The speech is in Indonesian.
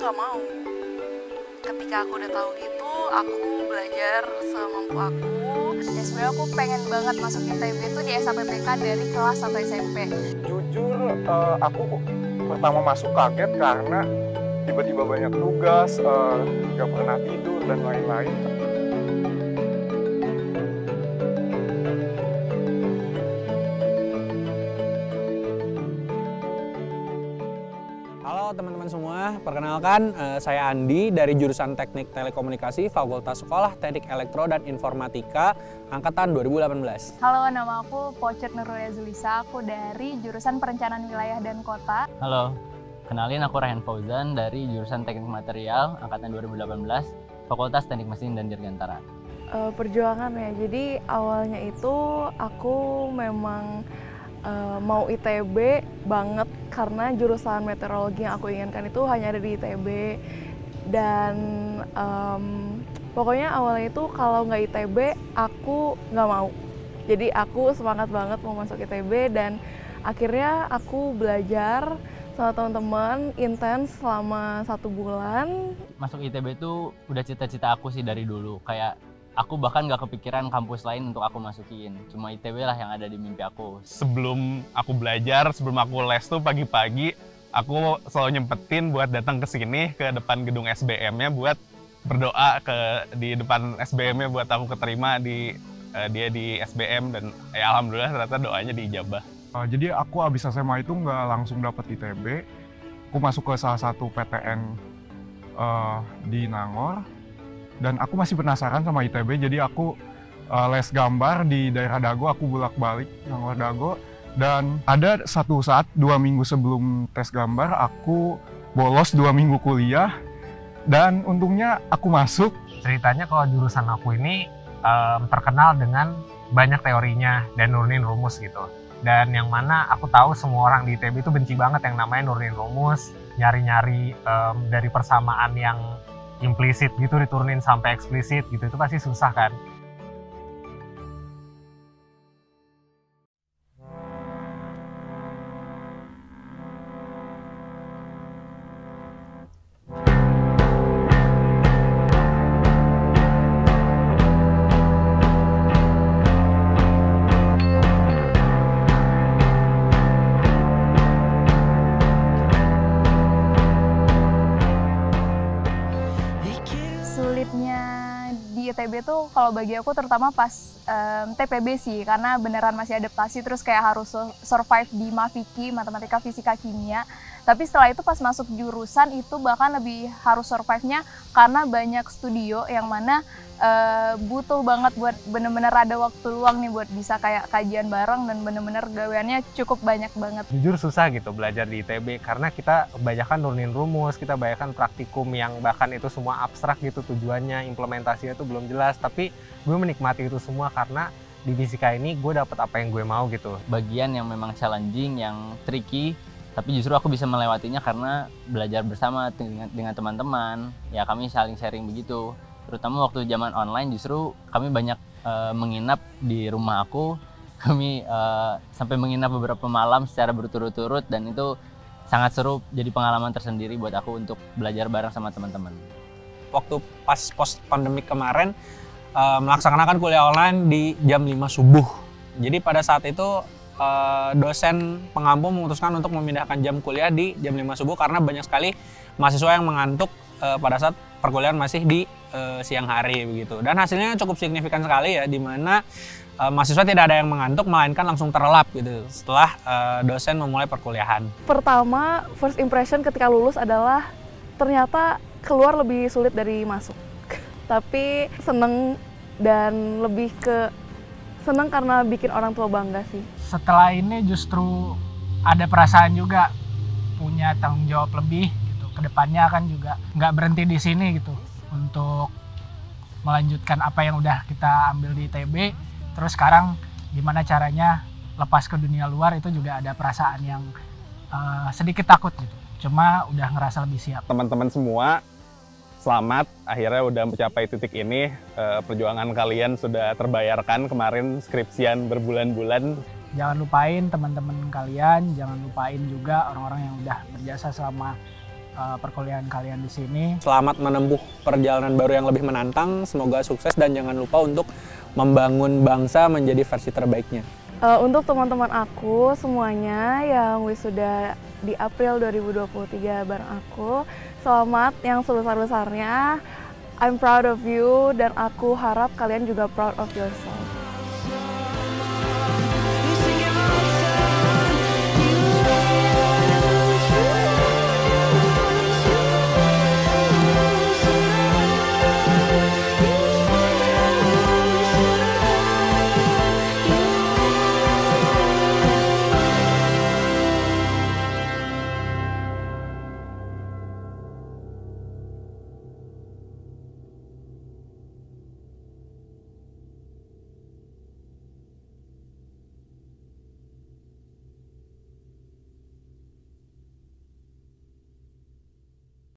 nggak mau. Ketika aku udah tahu gitu, aku belajar semampu aku. Ya sebenarnya aku pengen banget masuk ITB itu di SAPPK dari kelas sampai SMP. Jujur, aku pertama masuk kaget karena tiba-tiba banyak tugas, nggak pernah tidur dan lain-lain. Halo teman-teman semua, perkenalkan saya Andi dari jurusan Teknik Telekomunikasi Fakultas Sekolah Teknik Elektro dan Informatika Angkatan 2018. Halo, nama aku Pocet Nurul Zulisa, aku dari jurusan Perencanaan Wilayah dan Kota. Halo, kenalin aku Rayhan Fauzan dari jurusan Teknik Material Angkatan 2018 Fakultas Teknik Mesin dan Dirgantara. Perjuangan ya, jadi awalnya itu aku memang mau ITB banget karena jurusan meteorologi yang aku inginkan itu hanya ada di ITB. Dan pokoknya awalnya itu kalau nggak ITB aku nggak mau. Jadi aku semangat banget mau masuk ITB dan akhirnya aku belajar sama teman-teman intens selama 1 bulan. Masuk ITB itu udah cita-cita aku sih dari dulu, kayak aku bahkan nggak kepikiran kampus lain untuk aku masukin. Cuma ITB lah yang ada di mimpi aku. Sebelum aku belajar, sebelum aku les tuh pagi-pagi, aku selalu nyempetin buat datang ke sini, ke depan gedung SBM-nya buat berdoa di depan SBM-nya buat aku keterima dia di SBM dan ya alhamdulillah ternyata doanya diijabah. Jadi aku abis SMA itu nggak langsung dapet ITB, aku masuk ke salah satu PTN di Nangor. Dan aku masih penasaran sama ITB, jadi aku les gambar di daerah Dago, aku bolak-balik Nangor Dago. Dan ada satu saat 2 minggu sebelum tes gambar, aku bolos 2 minggu kuliah. Dan untungnya aku masuk. Ceritanya kalau jurusan aku ini terkenal dengan banyak teorinya dan nurunin rumus gitu. Dan yang mana aku tahu semua orang di ITB itu benci banget yang namanya nurunin rumus, nyari-nyari dari persamaan yang implisit gitu diturunin sampai eksplisit gitu, itu pasti susah kan. Sulitnya di ITB tuh kalau bagi aku terutama pas TPB sih, karena beneran masih adaptasi, terus kayak harus survive di Mafiki, matematika, fisika, kimia. Tapi setelah itu pas masuk jurusan itu bahkan lebih harus survive-nya karena banyak studio yang mana butuh banget buat bener-bener ada waktu luang nih buat bisa kayak kajian bareng dan bener-bener gaweannya cukup banyak banget. Jujur susah gitu belajar di ITB karena kita kebanyakan nurunin rumus, kita kebanyakan praktikum yang bahkan itu semua abstrak gitu tujuannya, implementasinya itu belum jelas. Tapi gue menikmati itu semua karena di fisika ini gue dapet apa yang gue mau gitu. Bagian yang memang challenging, yang tricky, tapi justru aku bisa melewatinya karena belajar bersama dengan teman-teman. Ya kami saling sharing begitu. Terutama waktu zaman online justru kami banyak menginap di rumah aku. Kami sampai menginap beberapa malam secara berturut-turut dan itu sangat seru, jadi pengalaman tersendiri buat aku untuk belajar bareng sama teman-teman. Waktu pas post pandemi kemarin melaksanakan kuliah online di jam 5 subuh. Jadi pada saat itu dosen pengampu memutuskan untuk memindahkan jam kuliah di jam 5 subuh karena banyak sekali mahasiswa yang mengantuk pada saat perkuliahan masih di siang hari begitu. Dan hasilnya cukup signifikan sekali ya, di mana mahasiswa tidak ada yang mengantuk melainkan langsung terlelap gitu setelah dosen memulai perkuliahan. Pertama, first impression ketika lulus adalah ternyata keluar lebih sulit dari masuk. Tapi seneng dan lebih ke seneng karena bikin orang tua bangga sih. Setelah ini justru ada perasaan juga punya tanggung jawab lebih gitu. Kedepannya kan juga nggak berhenti di sini gitu untuk melanjutkan apa yang udah kita ambil di ITB. Terus sekarang gimana caranya lepas ke dunia luar, itu juga ada perasaan yang sedikit takut gitu. Cuma udah ngerasa lebih siap. Teman-teman semua, selamat akhirnya udah mencapai titik ini. Perjuangan kalian sudah terbayarkan, kemarin skripsian berbulan-bulan. Jangan lupain teman-teman kalian, jangan lupain juga orang-orang yang udah berjasa selama perkuliahan kalian di sini. Selamat menempuh perjalanan baru yang lebih menantang, semoga sukses dan jangan lupa untuk membangun bangsa menjadi versi terbaiknya. Untuk teman-teman aku semuanya yang wisuda di April 2023 bareng aku, selamat yang sebesar-besarnya. I'm proud of you dan aku harap kalian juga proud of yourself.